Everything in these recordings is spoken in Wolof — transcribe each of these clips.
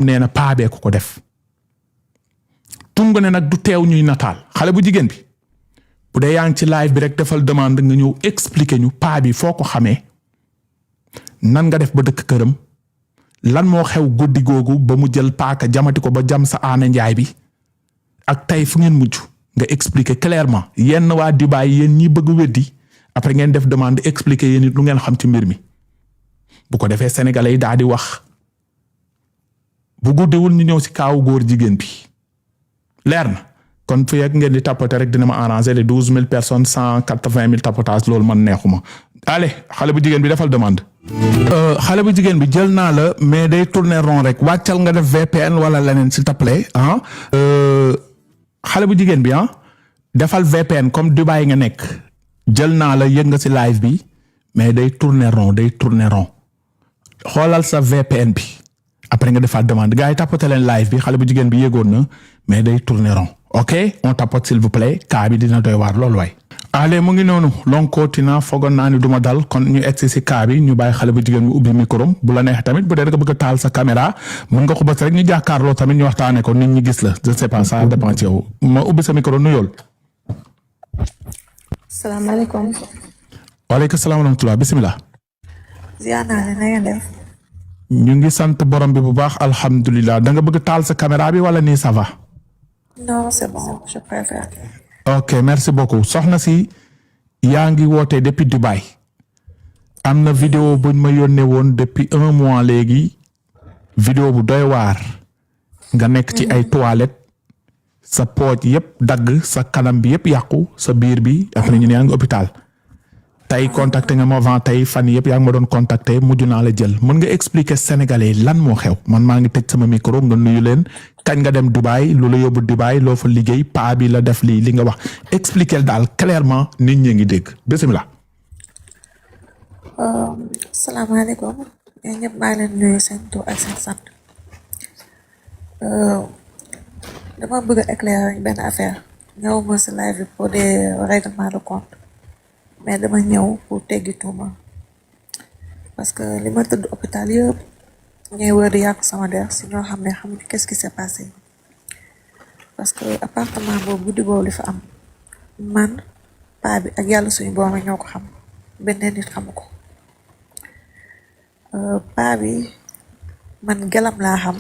nee na paa bee ko def tungu ne nag du teew ñuy nataal xale bu jigéen bi bu dee yaa ngi ci live bi rek defal demande nga ñëw expliquer ñu paa bi foo ko xamee nan nga def ba dëkk këram lan moo xew guddi googu ba mu jël paaka jamati ko ba jam sa aana njaay bi ak tey fu ngeen mujj nga expliquer clairement yenn waa Dubaï yéen ñi bëgg weddi après ngeen def demande expliquer yéen it lu ngeen xam ci mbir mi bu ko defee sénégalais yi daal di wax bu guddiwul ñu ñëw si kaawu góor jigéen bi leer na kon fi ak ngeen di tapoter rek dina ma arranger les 12 000 personnes 180 000 tapotage loolu man neexuma allez xale bu jigéen bi defal demande. xale bu jigéen bi jël naa la mais day tourner rond rek wàccal nga def VPN wala leneen s'il te plaît ah. xale bu jigéen bi defal VPN comme Dubaï nga nekk jël naa la yëg nga ci live bi mais day tourner rond xoolal sa VPN bi après nga defaat demande gars yi tapoter leen live bi xale bu jigéen bi yëgoon na mais day tourner rond ok on tapote s'il vous plaît cas bi dina doy waar loolu waay. allez mu ngi noonu lonkotina foogoon naa ni duma dal kon ñu egsi si cas bi ñu bàyyi xale bu jigéen bi ubbi micro bu la neex tamit bu dee da nga bëgg a taal sa caméra mën nga ko bës rek ñu jàkkaarloo tamit ñu waxtaanee ko nit ñi gis la je sais pas ça dépend ci yow ma ubbi sa micro nuyool. salaamaaleykum. waaleykum salaam wa rahmatulah bisimilah. ziar naa ne na ngeen def. ñu ngi sant borom bi bu baax alhamdulilah da nga bëgg taal sa caméra bi wala nii ça va. non c'est bon je préfère. ok merci beaucoup soxna si yaa ngi wootee depuis Dubaï am na vidéo buñ ma yónnee woon depuis 1 mois léegi vidéo bu doy waar nga nekk ci ay toilettes sa pooj yëpp dagg sa kanam bi yëpp yàqu sa biir bi après ñu ne yaa ngi hôpital tey contacté nga ma avant tey fan yëpp yaa ngi ma doon contacté mujj naa la jël mën nga expliquer sénégalais lan moo xew man maa ngi tëj sama micro nga nuyu leen kañ nga dem Dubaï lu la yóbbu Dubaï loo fa liggéey paa bi la def li nga wax expliquer daal clairement nit ñi ngi dégg bisimilah. salaamaaleykum yéen ñëpp maa ngi leen nuyu seen tur ak seen sant dama bëgg a éclairer benn affaire ñëw ma si live bi pour des règlements de compte mais dama ñëw pour teggi tuuma parce que li ma tëdd hôpital yëpp ñuy wër di yàq sama der si ñoo xam ne xamuñu qu'est-ce qui s'est passé parce que appartement boobu guddi boobu li fa am man paa bi ak yàlla suñu borom ñoo ko xam benn nit xamu ko paa bi man gelam laa xam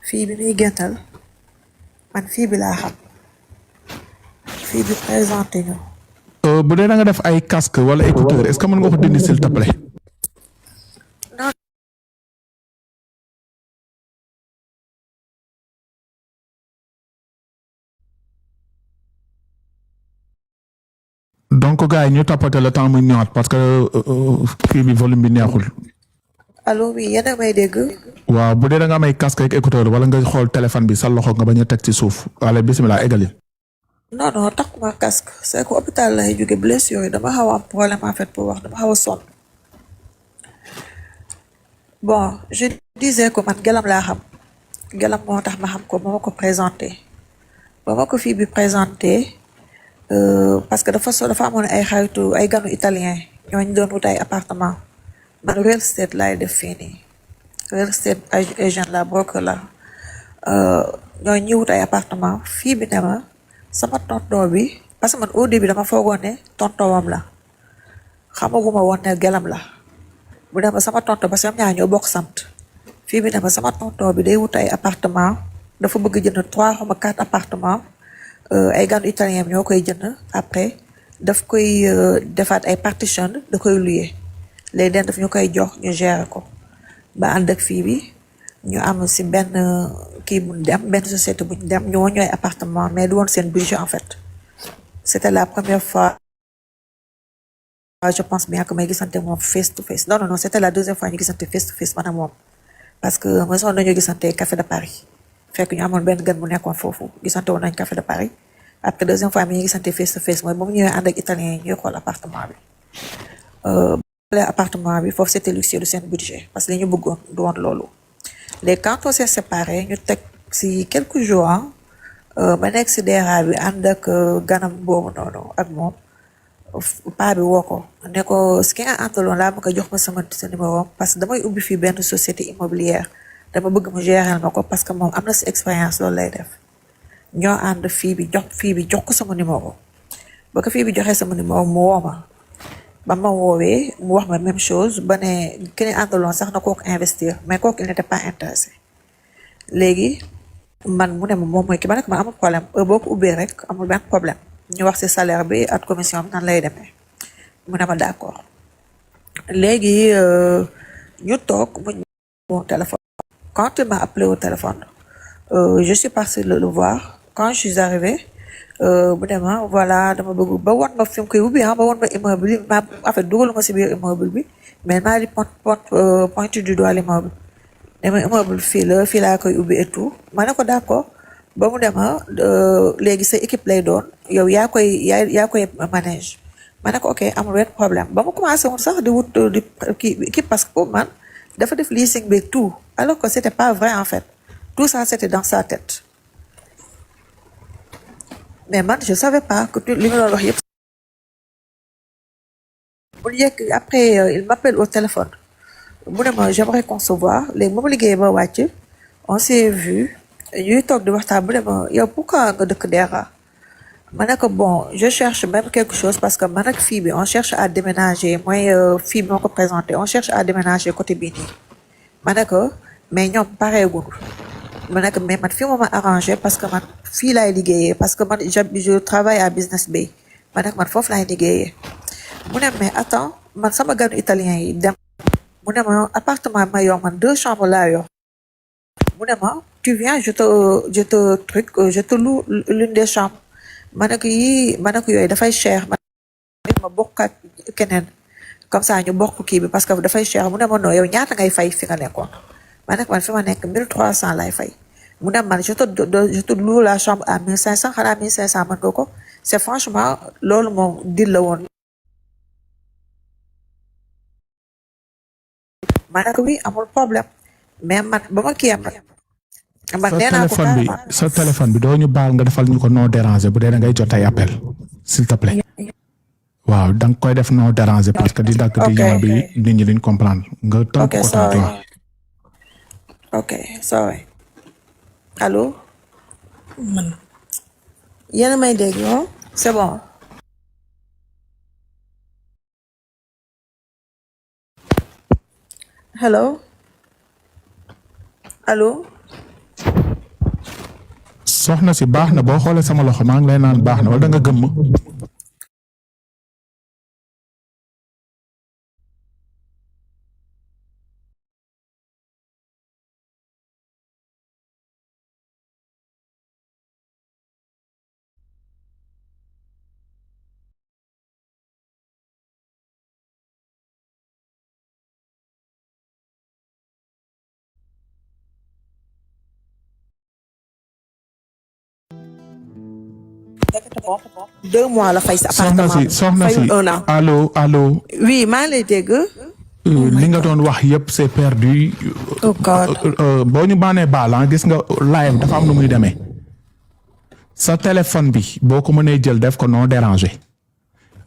fii bi muy géntal man fii bi laa xam fii bi présenté ñu. bu dee da nga def ay casque wala écouteur est-ce que mën nga ko dindi s'il te plaît. donc gars yi ñu tapoter le temps muy ñëwaat parce que kii bi volume bi neexul. allo oui yéen a may dégg. waaw bu dee da nga am ay casque ak écouteur wala nga xool téléphone bi sa loxo nga bañ a teg ci suuf allez bisimilah eggali. non takkuma casque c'est que hôpital lay jóge blessure yi dama xaw a am problème en fait pour wax dama xaw a sonn bon je disais que man gelam laa xam gelam moo tax ma xam ko ba ma ko présenté ba ma ko fii bi présenté parce que dafa amoon ay xaritu ay ganu italien ñooñu doon wut ay appartement man real estate laay def fii nii real estate agent la broker la ñooñu ñi wut ay appartement fii bi ne ma sama tonton bi parce que man au début dama foogoon ne tontonwam la xamaguma woon ne gelam la bu dem ba sama tonton parce que ñoom ñaar ñoo bokk sant fii bi ne ba sama tonton bi day wut ay appartement dafa bëgg jënd 3 xaw ma 4 appartement ay ganu italien ñoo koy jënd après daf koy defaat ay partition da koy louer léegi den daf ñu koy jox ñu gérer ko ba ànd ak fii bi ñu am si benn kii bu ñu dem benn société bu ñu dem ñoo ñooy appartement mais du woon seen budget en fait c'était la première fois je pense bien que may gisante moom face to face non c'était la deuxième fois ñu gisante face to face man ak moom parce que mosoon nañu gisante Café de Paris fekk ñu amoon benn gan bu nekkoon foofu gisante woon nañ Café de Paris après deuxième fois mi ñu gisante face to face mooy ba mu ñëwee ànd ak italien yi ñuy xool appartement bi appartement bi foofu c'était luxueux du seen budget parce que li ñu bëggoon du woon loolu léegi quand on s'est séparé ñu teg si quelques jours ma nekk si DRA bi ànd ak ganam boobu noonu ak moom paa bi woo ko ne ko ce qui nga àndaloon laa ma ko jox ma sa numéro parce que damay ubbi fii benn société immobilière dama bëgg mu gérer ma ko parce que moom am na si expérience loolu lay def ñoo ànd fii bi jox ko sama numéro ba ko fii bi joxee sama numéro mu woo ma ba ma woowee mu wax ma même chose ba ne ki ne àndaloon sax na kooku investir mais kooku il n'était pas intéressé léegi man mu ne ma moom mooy ki ba nag man amul problème boo ko ubbee rek amul benn problème ñu wax ci salaire bi ak commission bi nan lay demee mu ne ma d'accord léegi ñu toog mu mon téléphone quand il m'a appelé au téléphone je suis partie le voir quand je suis arrivée mu ne ma voilà dama bëgg ba wan ma fi mu koy ubbi ba wan ma immeuble bi ma en fait dugalu ma ci biir immeuble bi mais maa di pointe du doigt l'immeuble dama immeuble fii laa koy ubbi et tout ma ne ko d'accord ba mu dema léegi sa équipe lay doon yow yaa koy manage ma ne ko ok amul benn problème ba mu commencé woon sax di wut di kii équipe parce que pour man dafa def leasing bi tout alors que c'était pas vrai en fait tout ça c'était dans sa tête mais man je savais pas que li nga doon wax yëpp bu yegg après il m'appelle au téléphone mu ne ma j'aimerais qu'on se voit léegi ba mu liggéeyee ba wàcc on s'est vu ñuy toog di waxtaan mu ne ma yow pourquoi nga dëkk Dera ma ne ko bon je cherche même quelque chose parce que man ak fii bi on cherche à déménager mooy fii bi moo ko présenté on cherche à déménager côté bii nii ma ne ko mais ñoom pareegul ma ne ko mais man fii moo ma arrangé parce que man fii laay liggéeyee parce que man je travaille à Business Bay ma ne ko man foofu laay liggéeyee mu ne mais attends man sama ganu italien yi dem mu ne ma appartement ma yor man 2 chambres laa yor mu ne ma tu viens je te loue l'une des chambres ma ne ko yooyu dafay cher ma bokk ak keneen comme ça ñu bokk kii bi parce que dafay cher mu ne ma non yow ñaata ngay fay fi nga nekkoon ma ne ko man fi ma nekk 1300 lay fay mu ne man je te loue la chambre à 1500 xanaa 1500 mën nga ko c'est franchement loolu moom dil la woon ma ne ko oui amul problème mais man ba ma kii am man nee naa ko sa téléphone bi doo ñu baal nga defal ñu ko non déranger bu dee da ngay jot ay appel s'il te plaît waaw da nga koy def non déranger parce que di dagg di ñëw bi nit ñi duñ comprendre nga tënk ko tamit waaw ok sorry allô man yéen a may dégg non c'est bon hello allô soxna si baax na boo xoolee sama loxo maa ngi lay naan baax na wala da nga gëmm deux mois la fay sa appartement soxna si fayul 1 an allo oui maa lay dégg li nga doon wax yëpp c'est perdu oh God boo ñu baanee baalan gis nga live dafa am nu muy demee sa téléphone bi boo ko mënee jël def ko non déranger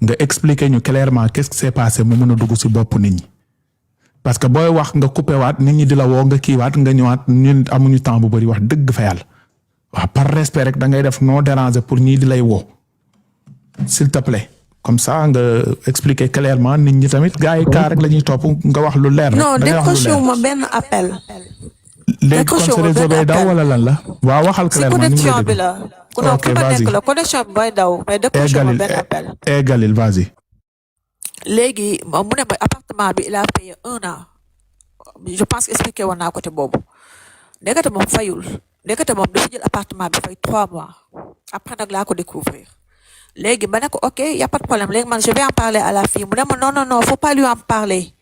nga expliquer ñu clairement qu'est-ce qui s'est passé mu mën a dugg ci bopp nit ñi parce que booy wax nga coupé waat nit ñi di la woo nga kiiwaat nga ñëwaat ñun amuñu temps bu bari wax dëgg fa yàlla waaw par respect rek da ngay def non déranger pour ñii di lay woo s'il te plaît comme ça nga expliquer clairement nit ñi tamit gars yi kaa rek la ñuy topp nga wax lu leer rek. non décroché wu ma benn appel. léegi kon sa réseau bay daw wala lan la. waaw waxal clairement ni connexion bi la. ok vas-y la connexion bi mooy daw mais décroché wu ma benn appel. Galil vas-y. léegi mu ne ma appartement bi il a payé 1 an je pense que expliqué woon naa côté boobu ndekete moom fayul ndekete moom dafa jël appartement bi fay 3 mois après nag laa ko découvrir léegi ba ne ko ok y a pas de problème léegi man je vais en parler à la fille mu ne ma non faut pas lui en parler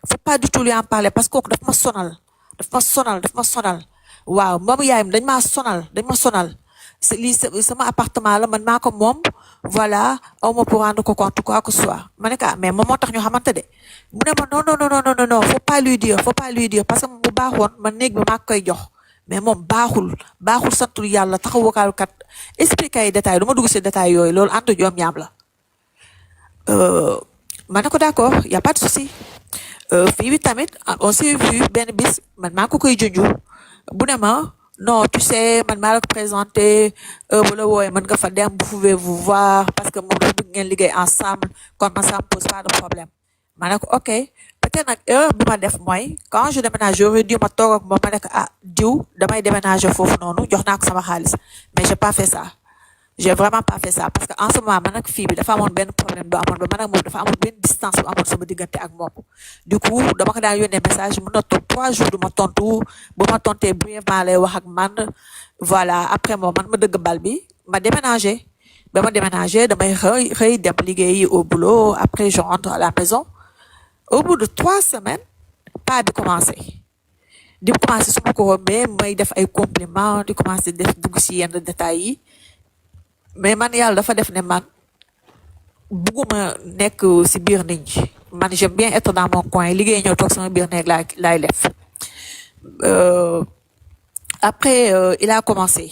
faut pas du tout lui en parler parce que kooku daf ma sonal waaw moom yaayam dañ ma sonal lii sama appartement la man maa ko moom voilà aw ma pour rendre ko compte quoi que ce soit ma ne ko mais moom moo tax ñu xamante de mu ne ma non faut pas lui dire parce que bu baaxoon man néeg bi maa koy jox mais moom baaxul santul yàlla taxawukaalukat expliqué ay détails du ma dugg si détails yooyu loolu ànd joom ñaam la ma ne ko d'accord y a pas de souci fii bi tamit on s'est vu benn bis man maa ko koy junju bu ne ma non tu sais man maa la ko présenté bu la wooyee mën nga fa dem vous pouvez vous voir parce que moom dafa bëgg ngeen liggéey ensemble kon man ça me pose pas de problème ma ne ko ok peut-être nag erreur bi ma def mooy quand je déménage j'aurais dû ma toog ak moom ma ne ko ah diw damay déménager foofu noonu jox naa ko sama xaalis mais j'ai pas fait ça j'ai vraiment pas fait ça parce que en ce moment man ak fii bi dafa amoon benn problème bu amoon ba man ak moom dafa amoon benn distance bu amoon sama diggante ak moom du coup dama ko daan yónnee message mën na toog 3 jours du ma tontu bu ma tontee brièvement lay wax ak man voilà après moom man ma dëgg bal bi ma déménager ba ma déménager damay xëy dem liggéeyi au boulot après je rentre à la maison au bout de 3 semaines pas bi commencé di commencé su ma ko rombee may def ay compliments di commencé def dugg si yenn détails yi mais man yàlla dafa def ne man bugguma nekk si biir nit ñi man j'aime bien être dans mon coin liggéey ñëw toog sama biir néeg laay def après il a commencé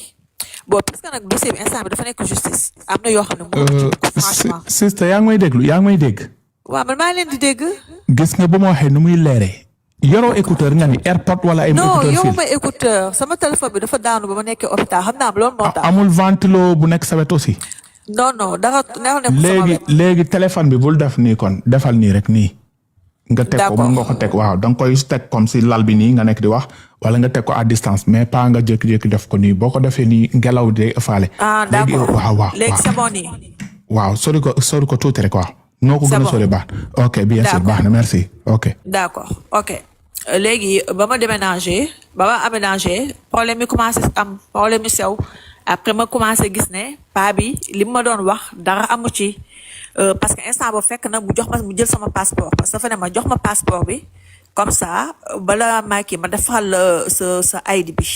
bon parce que nag dossier bi instant bi dafa nekk justice am na yoo xam ne moo franchement sister yaa ngi may déglu yaa ngi may dégg waaw man maa leen di dégg gis nga ba ma waxee nu muy leeree yoroo écouteur nga ni airpod wala ay non écouteur yow fil ma écouteur sama téléphone bi dafa daanu ba ma nekkee hôpital xam naa loolu moo tax amul ventilo bu nekk sa wet aussi non dara neex nekk sama wet léegi téléphone bi bul def nii kon defal nii rek nii nga teg ko mën nga ko teg waaw da nga koy teg comme si lal bi nii nga nekk di wax wala nga teg ko à distance mais pas nga jékki-jékki def ko nii boo ko defee nii ngelaw di ëffaale ah léegi d'accord waaw léegi c'est bon nii waaw sori ko tuuti rek waaw noo ko C'est gën a bon. sori baax ok bien sûr D'accord. baax na merci ok d'accord ok léegi ba ma déménager ba ma aménager problème yi commencé am problème yu sew après ma commencé gis ne paa bi li ma doon wax dara amu ci parce que instant boobu fekk na mu jël sama passeport parce que dafa ne ma jox ma passeport bi comme ça bala maa kii ma defal sa ID bi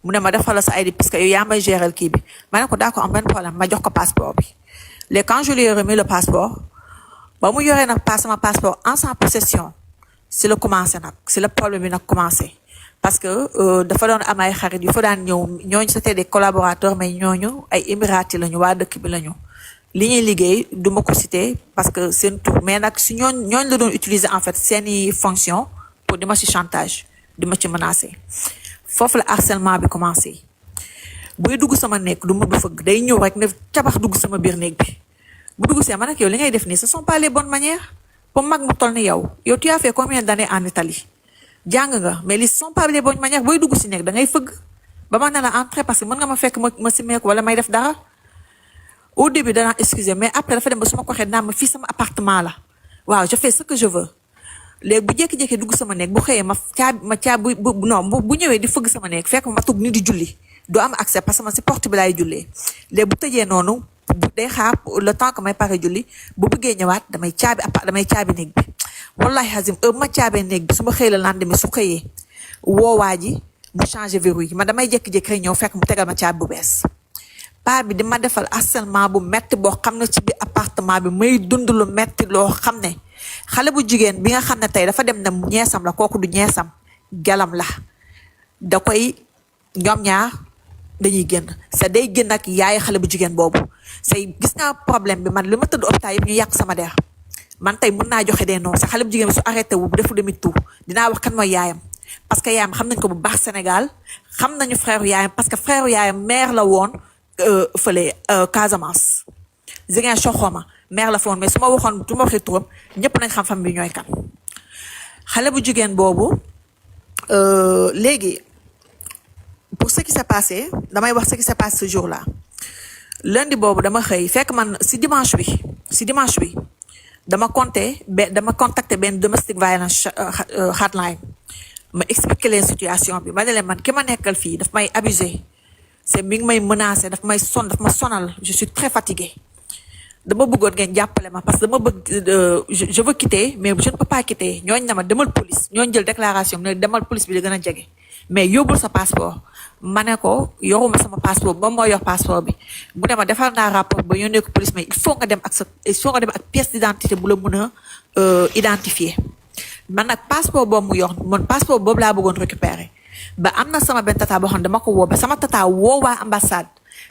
mu ne ma defal sa ID parce que yow yaa may gérer kii bi ma ne ko d'accord am benn problème ma jox ko passeport bi léegi quand je lui ai remis le passeport ba mu yoree nag sama passeport en sans possession si la commencé nag si la problème bi nag commencé parce que dafa doon am ay xarit yu fa daan ñëw ñooñu c'était des collaborateurs mais ñooñu ay émiratis lañu waa dëkk bi lañu li ñuy liggéey du ma ko citer parce que seen tour mais nag si ñooñu la doon utiliser en fait seeni fonction pour di ma ci chantage di ma ci menacer foofu la harcèlement bi commencé buy dugg sama néeg du ma du fëgg day ñëw rek ne cabax dugg sama biir néeg bi bu dugg see man ak yow li ngay def nii ce sont pas les bonnes manières pour mag mu toll ni yow tu as fait combien d'années en Italie jàng nga mais li ce sont pas les bonnes manières booy dugg si nekk da ngay fëgg ba ma ne la entrer parce que mën nga ma fekk ma simeeku wala may def dara au début danaa excuser mais après dafa dem ba su ma ko waxee naa ma fii sama appartement la waaw je fais ce que je veux léegi bu jékki-jékki dugg sama nekk bu xëyee bu ñëwee di fëgg sama nekk fekk ma tugg ni di julli doo am accès parce que man si porte bi laay jullee léegi bu tëjee noonu day xaar le temps que may pare julli bu bëggee ñëwaat damay caabi néeg bi wallahi hazim ma caabee néeg bi su ma xëy la lendemain su xëyee woowaa ji mu changé verrou yi man damay jékki-jékki rek ñëw fekk mu tegal ma caabi bu bees paa bi di ma defal harcèlement bu metti boo xam ne ci biir appartement bi may dund lu metti loo xam ne xale bu jigéen bi nga xam ne tey dafa dem ne ñeesam la kooku du ñeesam gelam la da koy ñoom ñaar dañuy génn sa day génn ak yaay xale bu jigéen boobu say gis nga problème bi man li ma tëdd hôpital yëpp ñu yàq sama der man tey mën naa joxe des noms sa xale bu jigéen bi su arrêté wu bu defu demi tour dinaa wax kan mooy yaayam parce que yaayam xam nañ ko bu baax Sénégal xam nañu frère yaayam parce que frère yaayam maire la woon fële Casamance Ziguinchor xoma maire la fa woon mais su ma waxee turam ñëpp nañ xam fam bi ñooy kan xale bu jigéen boobu léegi pour ce qui s'est passé damay wax ce qui s'est passé ce jour-là lundi boobu dama xëy fekk man si dimanche bi dama contacté benn domestic violence hotline ma expliqué leen situation bi ma ne leen man ki ma nekkal fii daf may abusé c'est mi ngi may menacé daf ma sonal je suis très fatiguée dama bëggoon ngeen jàppale ma parce que dama bëgg je veux quitter mais je ne peux pas quitter ñooñ na ma demal police ñooñ jël déclaration ne demal police bi di gën a jege mais yóbbul sa passeport ma ne ko yoruma sama passeport moom moo yor passeport bi bu ne ma defar naa rapport ba yónnee ko police mais il faut nga dem ak pièce d'identité bu la mën a identifier man nag passeport boobu mu yor man passeport boobu laa bëggoon récupérer ba am na sama benn tata boo xam ne dama ko woo ba sama tata woo waa ambassade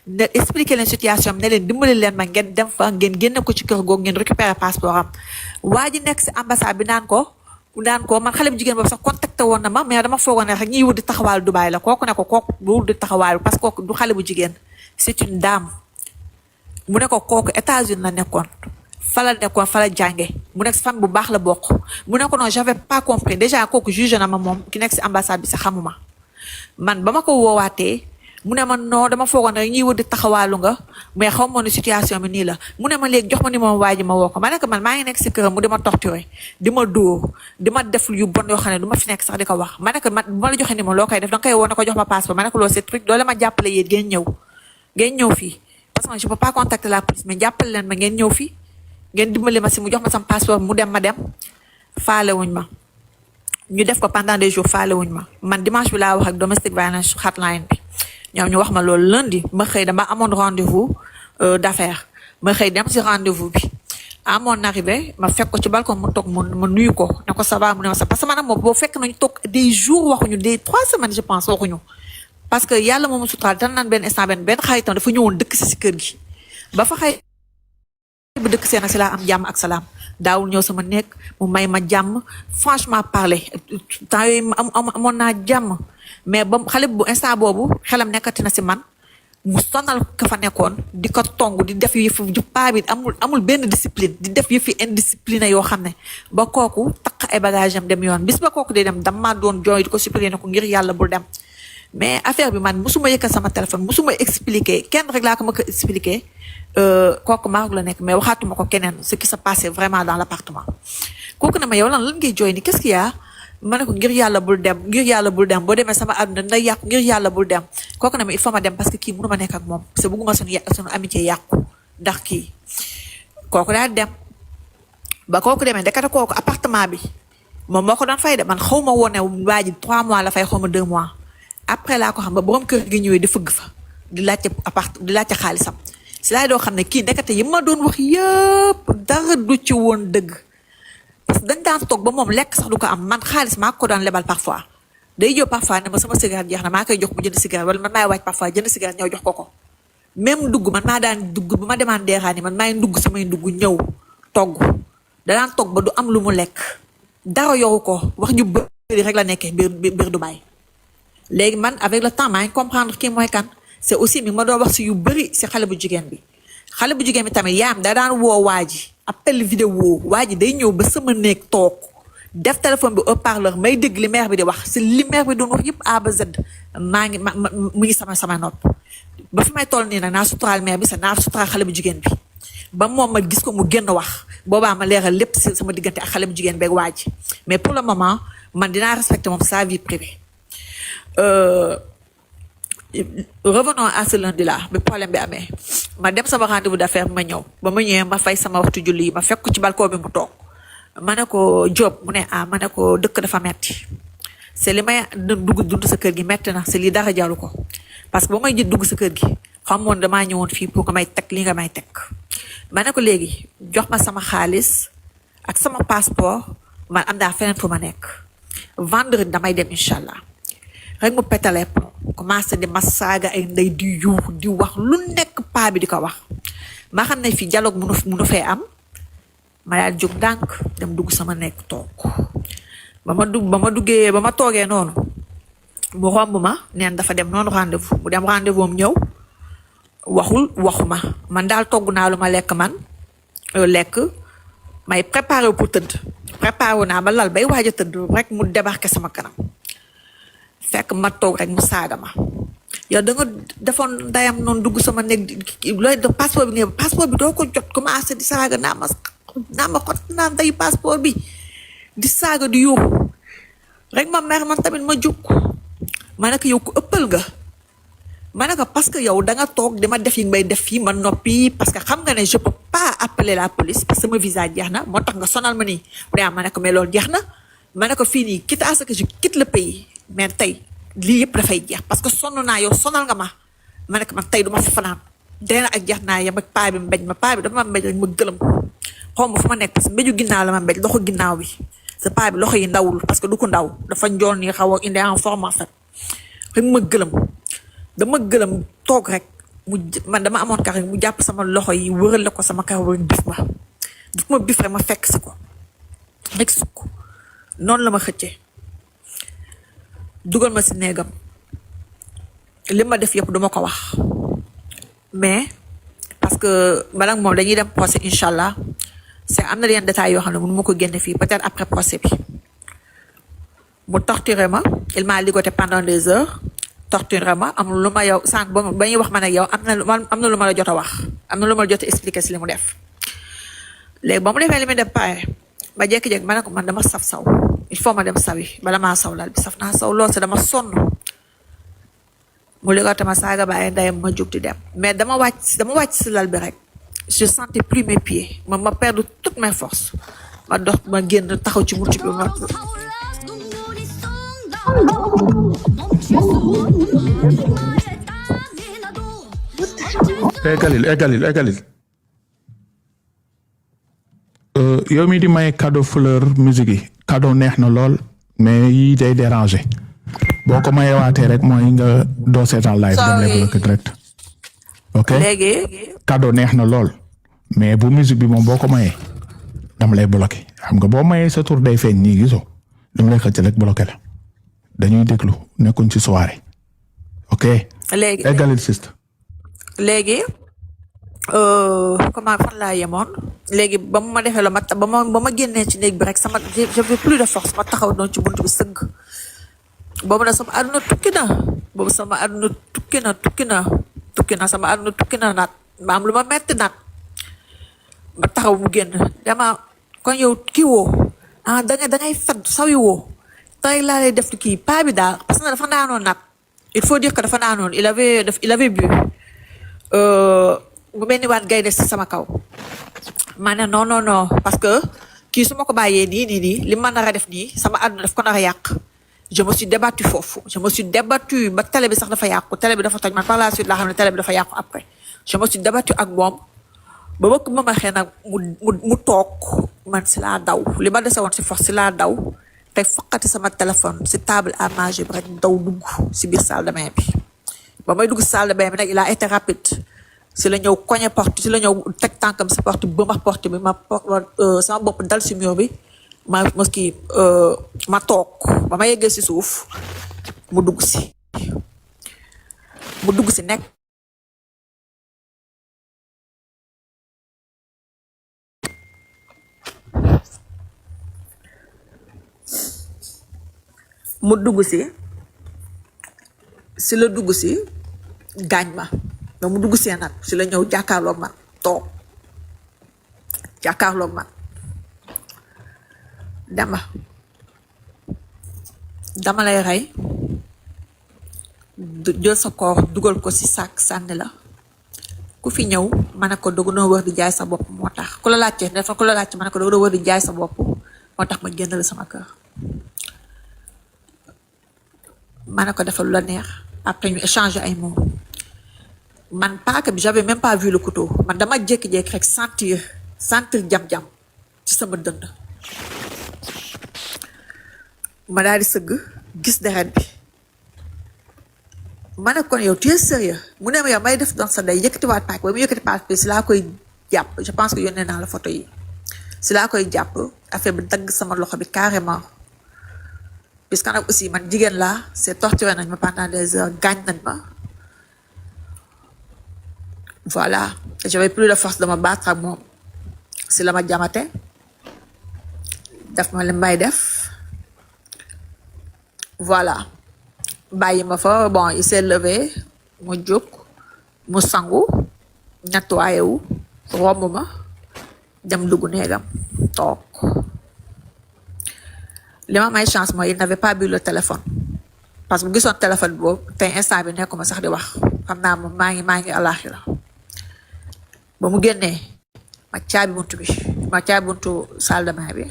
ne expliquer leen situation am ne leen dimbali leen ma ngeen dem fa ngeen génne ko ci kër googu ngeen récupérer passeport am waa ji nekk si ambassade bi naan ko daan ko man xale bu jigéen boobu sax contacté woon na ma mais dama foogoon ne rek ñiy wut di taxawaalu Dubaï la kooku ne ko kooku du wut di taxawaalu parce que kooku du xale bu jigéen c'est une dame mu ne ko kooku États-Unis la nekkoon fa la nekkoon fa la jànge mu nekk si fan bu baax la bokk mu ne ko non j'avais pas compris déjà kooku jugé na ma moom ki nekk si ambassade bi si xamuma man ba ma ko woowaatee mu ne ma non dama foogoon rek ñiy wër di taxawaalu nga mais xaw ma ne situation bi nii la mu ne ma léegi jox ma ni moom waa ji ma woo ko ma nekk man maa ngi nekk si këram mu di ma torturer di ma dóor di ma def yu bon yoo xam ne du ma fi nekk sax di ko wax ma nekk man bu ma la joxee ni ma loo koy def danga koy woo ne ko jox ma passeport ma nekk loolu c'est truc doole ma jàppale yéen ngeen ñëw fii parce que je peux pas contacter la police mais jàppale leen ma ngeen ñëw fii ngeen dimbali ma si mu jox ma sama passeport mu dem ma dem faale wuñ ma ñu def ko pendant des jours faale wuñ ma man dimanche bi laa wax ak domestic violence hotline bi ñoom ñu wax ma loolu lundi ma xëy dama amoon rendez-vous d'affaires ma xëy dem si rendez-vous bi à mon arrivée ma fekk ko ci balcon mu toog ma nuyu ko ne ko ça va mu ne ma ça parce que maanaam moom boo fekk nañu toog des jours waxuñu des 3 semaines je pense waxuñu parce que yàlla moomu suturaal dana naan benn instant benn xaritam dafa ñëwoon dëkk si kër gi ba fa xëy bu dëkk seen si laa am jàmm ak salaam daawul ñëw sama nekk mu may ma jàmm franchement parler temps yooyu amoon naa jàmm mais ba xale bu instant boobu xelam nekkati na si man mu sonal ka fa nekkoon di ko tong di def yëfu ju paa bi amul benn discipline di def yëfi indiscipliné yoo xam ne ba kooku takk ay bagage am dem yoon bis ba kooku dee dem dama doon jooy di ko supplier ne ko ngir yàlla bul dem mais affaire bi man musuma yëkkal sama téléphone musuma expliquer kenn rek laa ko ma ko expliquer kooku Maroc la nekk mais waxaatuma ko keneen ce qui se passait vraiment dans l'appartement kooku ne ma yow lan ngay jooy ni qu'est-ce qu'il y a ma ne ko ngir yàlla bul dem boo demee sama àdduna nday yàqu ngir yàlla bul dem kooku ne ma il faut ma dem parce que kii mënu ma nekk ak moom parce que bëgguma sunu amitié yàqu ndax kii kooku daal dem ba kooku demee ndekete kooku appartement bi moom moo ko doon fay de man xaw ma woon ne waa ji 3 mois la fay xaw ma 2 mois après laa ko xam ba borom kër gi ñëwee di fëgg fa di laajte xaalisam si laay doo xam ne kii ndekete yi ma doon wax yëpp dara du ci woon dëgg parce que dañ daan toog ba moom lekk sax du ko am man xaalis maa ko daan lebal parfois day jóg parfois ne ma sama cigarette jeex na maa koy jox mu jënd cigarette wala man maay wàcc parfois jënd cigarette ñëw jox ko même dugg man maa daan dugg bu ma demaan deexaan yi man maay ndugg samay ndugg ñëw togg danaan togg ba du am lu mu lekk dara yoru ko wax ñu bëri rek la nekkee biir Dubaï léegi man avec le temps maa ngi comprendre kii mooy kan c'est aussi mi ma doon wax si yu bëri si xale bu jigéen bi tamit yaam da daan woo waa ji appel vidéo waa ji day ñëw ba sama néeg toog def téléphone bi haut-parleur may dégg li mère bi di wax si li mère bi doon wax yëpp A ba Z maa ngi mu ngi sama nopp ba fi may toll nii nag naa suturaal mère bi sax naa suturaal xale bu jigéen bi ba moom ma gis ko mu génn wax boobaa ma leeral lépp si sama diggante ak xale bu jigéen beeg waa ji mais pour le moment man dinaa respecter moom sa vie privée. Revenons à ce lundi là bi problème bi amee ma dem sama rendez-vous d'affaires ma ñëw ba ma ñëwee ma fay sama waxtu julli yi ma fekk ci balcon bi mu toog ma ne ko Diop mu ne ma ne ko dëkk dafa metti c'est li may dund sa kër gi metti na c'est lii dara jaru ko parce que ba may dugg sa kër gi xamoon damaa ñëwoon fii pour nga may teg li nga may teg ma ne ko léegi jox ma sama xaalis ak sama passeport man am daa feneen fu ma nekk vendredi damay dem incha allah rek mu pétalee commencé di ma saaga ay ndey di yuux di wax lu nekk paa bi di ko wax ma xam ne fii dialogue munu fee am ma daal jóg ndànk dem dugg sama nekk toog ba ma toogee noonu mu romb ma neen dafa dem noonu rendez-vous mu dem rendez-vous am ñëw waxuma man daal togg naa lu ma lekk man lekk may préparé pour tëdd préparé naa ba lal bay waaj a tëdd rek mu débarqué sama kanam fekk ma toog rek mu saaga ma yow da nga defoon ndayam noonu dugg sama néeg looy def passeport bi doo ko jot commencé di saaga naa ma xot naa nday passeport bi di saaga di yuuxu rek ma mer man tamit ma jug ma ne ko yow ku ëppal nga ma ne ko parce que yow da nga toog dama def yi may def fii ma noppi parce que xam nga ne je peux pas appeler la police parce que sama visa jeex na moo tax nga sonal ma nii ma ne ko mais loolu jeex na ma ne ko fii nii quitte à ce que je quitte le pays mais tey lii yëpp dafay jeex parce que sonn naa yow sonal nga ma ne ko man tey du ma fa fanaan dina ak jeex naa yem ak paa bi mbéj ma paa bi dafa ma mbéj rek ma gëlëm xaw ma fu ma nekk parce que mbéju ginnaaw la ma mbéj loxo ginnaaw bi sa paa bi loxo yi ndawul parce que du ko ndaw dafa njool nii xaw a indi en forme en fait rek ma gëlëm dama gëlëm toog rek man dama amoon kar mu jàpp sama loxo yi wërale ko sama kar rek bif ma rek ma fekk si ko rek sukk noonu la ma xëccee dugal ma si néegam li ma def yëpp duma ko wax mais parce que man ak moom dañuy dem procès incha allah c'est am na yenn détails yoo xam ne mënu ma ko génne fii peut-être après procès bi mu torturé ma il m'a ligoté pendant des heures torturé ma amul lu ma yow sànq ba ñuy wax man ak yow am na lu ma la jot a wax am na lu ma la jot a expliqué si li mu def léegi ba mu defee li muy def pare ma jékki-jékki ma ne ko man dama saf saw il faut ma dem sawi bala maa saw lal bi saf naa saw lool sa dama sonn mu ligoté ma saaga bàyyi ndeyam ma jóg di dem mais dama wàcc si lal bi rek je sentais plus mes pieds ma perdre toutes mes forces ma dox ma génn taxaw ci buntu bi ma eggalil yow mi di may cadeau fleur musique yi cadeau neex na lool mais yii day déranger boo ko mayee waatee rek mooy nga doo seetaan live dem lay bloqué direct ok léegi cadeau neex na lool mais bu musique bi moom boo ko mayee dama lay bloqué xam nga boo mayee sa tur day feeñ nii gisoo dama lay xëcc rek bloqué la dañuy déglu nekkuñ ci soirée ok léegi eggalil siste léegi comment fan laa yemoon léegi ba mu ma defee la ba ma génnee ci néeg bi rek sama j'avais plus de force ma taxaw doon ci buntu bi sëgg boobu nag sama àdduna tukki na boobu sama àdduna tukki na sama àdduna tukki na naat ma am lu ma metti naat ma taxaw mu génn dama kon yow kii woo dangay fedd sawi woo tey laa lay def kii paa bi daal parce que dafa naanoon naat il faut dire que dafa naanoon il avait bu mu mel ni waat gaynde si sama kaw ma ne non parce que kii su ma ko bàyyee nii li ma nar a def nii sama àdduna daf ko nar a yàq je me suis débattu foofu ba télé bi sax dafa yàqu télé bi dafa toj man par la suite laa xam ne télé bi dafa yàqu après je me suis débattu ak moom ba bëgg ma xëy nag mu toog man si laa daw li ma dese woon si force si laa daw te foqati sama téléphone si table à manger bi rek daw dugg si biir salle de bain bi ba may dugg si salle de bain bi nag il a été rapide si la ñëw koñe porte si la ñëw teg tànkam si porte ba ma porte bi sama bopp dal si mur bi ma toog ba ma yeggee si suuf mu dugg si nekk mu dugg si la dugg si gaañ ma ba mu dugg see nag si la ñëw jàkkaarloog man toog jàkkaarloog man dama lay rey jël sa koor dugal ko si sac sànni la ku fi ñëw ma ne ko doog noo wër di jaay sa bopp moo tax ku la laajte ma ne ko doog noo wër di jaay sa bopp moo tax ma génn la sama kër ma ne ko defal lu la neex après ñu échanger ay mots man paaka bi j'avais même pas vu le couteau man dama jékki-jékki rek sentir jam-jam ci sama dënd ma daal di sëgg gis deret bi ma ne kon yow tu es sérieux mu ne ma yow may def dans sa day yëkkatiwaat paak ba mu yëkkati paak bi si laa koy jàpp je pense que yónnee naa la photo yi si laa koy jàpp affaire bi dagg sama loxo bi carrément puisque nag aussi man jigéen laa c'est torturé nañ ma pendant des heures gaañ nañ ma voilà j'avais plus de force de me battre ak moom si la ma jamate def ma li may def voilà bàyyi ma fa bon il s'est levé mu jóg mu sangu nettoyé wu romb ma dem dugg néegam toog li ma may chance mooy il n'avait pas bu le téléphone parce que bu gisoon téléphone boobu tey instant bi nekkuma sax di wax xam naa moom maa ngi àllaaxira ba mu génnee ma caabi buntu salle de bain bi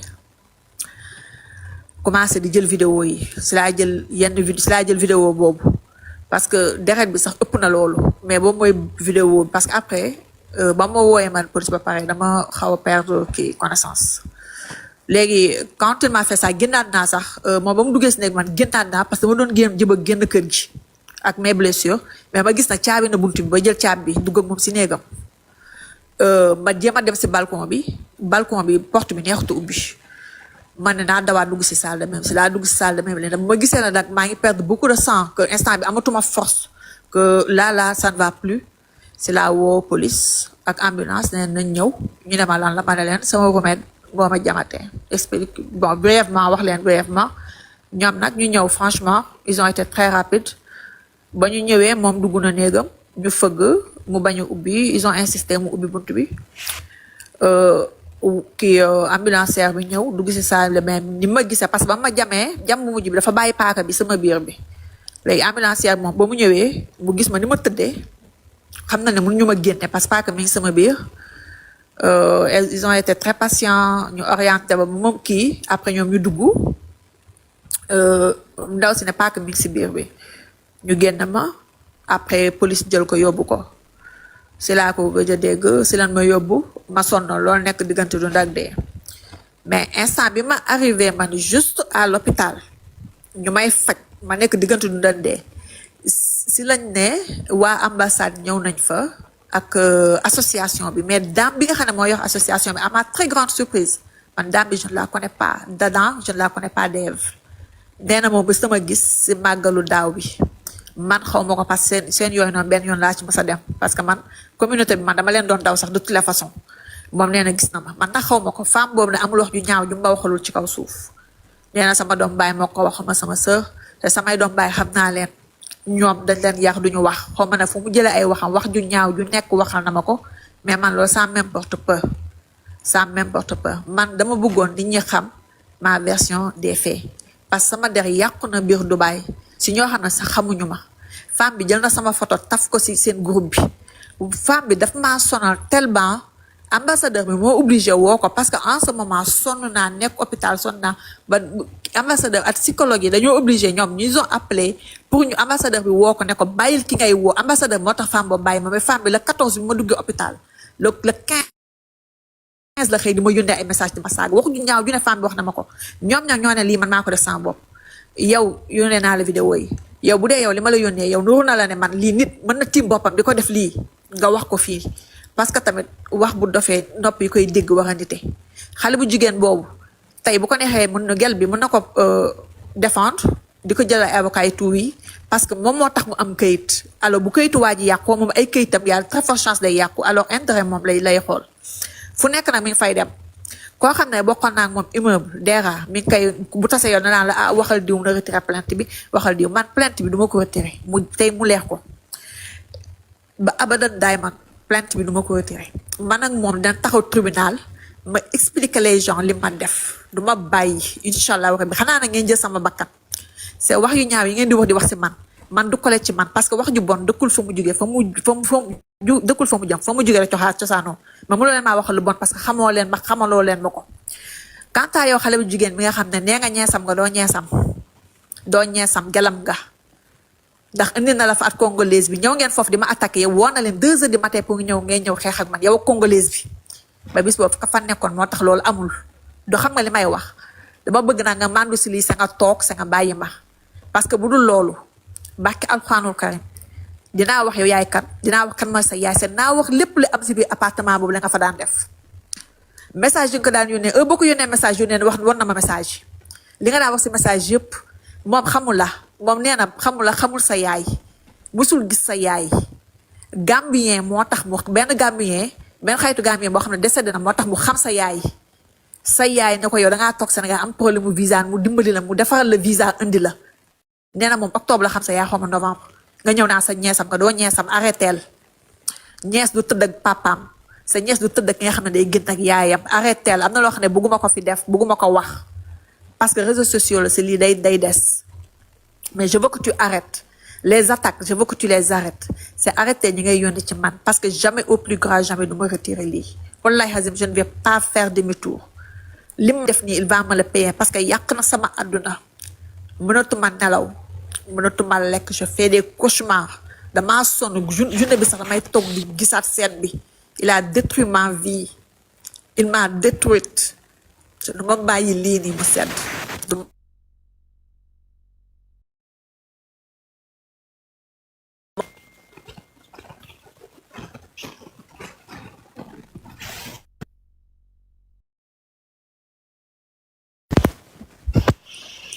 commencé di jël vidéo yi si laa jël vidéo boobu parce que deret bi sax ëpp na loolu mais boobu mooy vidéo parce que après ba ma wooyee man police ba pare dama xaw a perdre connaissance léegi quand il m'a fait ça génnaat naa sax moom ba mu duggee si néeg man génnaat naa parce que ma doon génn kër gi ak mes blessures mais ma gis na caabi na buntu bi ba jël caabi bi dugg ak moom si néegam ma jéem a dem si balcon bi porte bi neexutu ubbi man ne naa dawaat dugg si salle de même si laa dugg si salle de même léegi bu ma gisee nag maa ngi perdre beaucoup de sang que instant bi amatuma force que là ça ne va plus si laa woo police ak ambulance ne nañ ñëw ñu ne ma lan la ma ne leen sama remède boo ma jamatee explique bon brièvement wax leen brièvement ñoom nag ñu ñëw franchement ils ont été très rapides ba ñu ñëwee moom dugg na néegam ñu fëgg mu bañ a ubbi ils ont insisté mu ubbi bunt bi kii ambulancière bi ñëw dugg si salle même ni ma gisee parce que ba ma jamee jam bu mujj bi dafa bàyyi paaka bi sama biir bi léegi ambulancière bi moom ba mu ñëwee mu gis ma ni ma tëddee xam na ne mun ñu ma génne parce que paaka mi ngi sama biir ils ont été très patients ñu orienté ba moom kii après ñoom ñu dugg ndaw si ne paaka mi ngi si biir bi ñu génn ma après police jël ko yóbbu ko si laa ko gëj a dégg si lan ma yóbbu ma sonn loolu nekk diggante dund ak dee mais instant bi ma arrivé man juste à l'hôpital ñu may faj ma nekk diggante dund ak dee si lañ ne waa ambassade ñëw nañ fa ak association bi mais dame bi nga xam ne moo yor association bi à ma très grande surprise man dame bi je ne la connais pas Dadan je ne la connais pas d'Ève nee na moom ba sama gis si màggalu daaw bi man xaw ma ko parce que seen yooyu noonu benn yoon laa ci mës a dem parce que man communauté bi man dama leen doon daw sax de toutes les façons moom nee na gis na ma man nag xaw ma ko femme boobu ne amul wax ju ñaaw ju ma waxalul ci kaw suuf nee na sama doom baay moo ko wax ma sama sœur te samay doom baay xam naa leen ñoom dañ leen yar duñu wax xaw ma ne fu mu jëlee ay waxam wax ju ñaaw ju nekk waxal na ma ko mais man loolu ça m'importe peu ça m'importe peu man dama bëggoon nit ñi xam ma version des faits parce que sama der yàqu na biir Dubaï si ñoo xam ne sax xamuñu ma femme bi jël na sama photo taf ko si seen groupe bi femme bi daf maa sonal tellement ambassadeur bi moo obligé woo ko parce que en ce moment sonn naa nekk hôpital sonn naa ba ambassadeur ak psychologue yi dañoo obligé ñoom ñu ont appelé pour ñu ambassadeur bi woo ko ne ko bàyyil ki ngay woo ambassadeur moo tax femme boobu bàyyi ma mais femme bi le 14 bi ma duggee hôpital le 15 la xëy di ma yónnee ay message di ma saaga waxu ju ñaaw ju ne femme bi wax na ma ko ñoom ñoo ne lii man maa ko def sama bopp yow yónnee naa la vidéo yi yow bu dee yow li ma la yónnee yow nuru na la ne man lii nit mën na tiim boppam di ko def lii nga wax ko fii parce que tamit wax bu dofee nopp yi koy dégg wax a nite xale bu jigéen boobu tey bu ko neexee mën na gel bi mën na ko défendre di ko jëlal avocat yi tout yi parce que moom moo tax mu am kayit alors bu kayitu waa ji yàqu moom ay kayitam yàlla très forte chance lay yàqu alors intérêt moom lay xool fu nekk nag mi ngi fay dem koo xam ne bokkoon naa ak moom immeuble dera mi ngi koy bu tasee yoon danaa la waxal diw na retiré plainte bi waxal diw man plainte bi du ma ko retiré mu tey mu leer ko ba abadan daay man plainte bi du ma ko retiré man ak moom dina taxaw tribunal ma expliquer les gens li ma def du ma bàyyi incha allah wax bi xanaa na ngeen jël sama bakkan c'est wax yu ñaaw yi ngeen di wax si man du kole ci man parce que wax ju bon dëkkul fa mu jugee dëkkul fa mu jëm fa mu jugee rek cosaanoo ma mënoo leen maa waxal lu bon parce que xamaloo leen ma ko quant à yow xale bu jigéen bi nga xam ne nee nga ñeesam nga doo ñeesam gelam nga ndax indi na la fa at congolaise bi ñëw ngeen foofu di ma attaqué yow woo na leen 2 heures du matin pour ngeen ñëw xeex ak man yow ak congolaise bi ba bis boobu ka fa nekkoon moo tax loolu amul do xam nga li may wax dama bëgg naa nga mandu si lii sa nga toog sa nga bàyyi ma parce que bu dul loolu barke alxuraanul karim dinaa wax yow yaay kan dinaa wax kan mooy sa yaay seen naa wax lépp lu am si biir appartement boobu la nga fa daan def message yi nga ko daan yónnee boo ko yónnee message yónnee wax war na ma message li nga daan wax si message yëpp moom xamul la moom nee na xamul sa yaay musul gis sa yaay gambien moo tax mu benn xaytu gambien boo xam ne décédé na moo tax mu xam sa yaay ne ko yow dangaa toog Sénégal am problème mu visa mu dimbali la mu defaral la visa indi la nee na moom octobre la xam sa yaay xaw ma novembre nga ñëw naa sa ñeesam nga doo ñeesam arrêteel ñees du tëdd ak papaam sa ñees du tëdd ak ki nga xam ne day gën ak yaayam arrêteel am na loo xam ne bëgguma ko fi def bëgguma ko wax parce que réseaux sociaux la c'est lii day des mais je veux que tu arrêtes les attaques je veux que tu les arrêtes c'est arrêter ñi ngay yónni ci man parce que jamais au plus grand jamais du ma retirer lii wallahi hazim je ne vais pas faire demi-tour li mu def nii il va me le payer parce que yàq na sama àdduna mënatuma nelaw mënatuma lekk je fais des cauchemars damaa sonn journée bi sax damay toog di gisaat scène bi il a détruit ma vie il m'a détruite je ne ma bàyyi lii nii mu sedd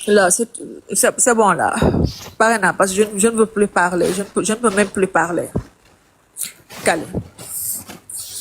Là, c'est bon là. Pare naa parce que je ne veux plus parler. Je ne peux même plus parler. Calme.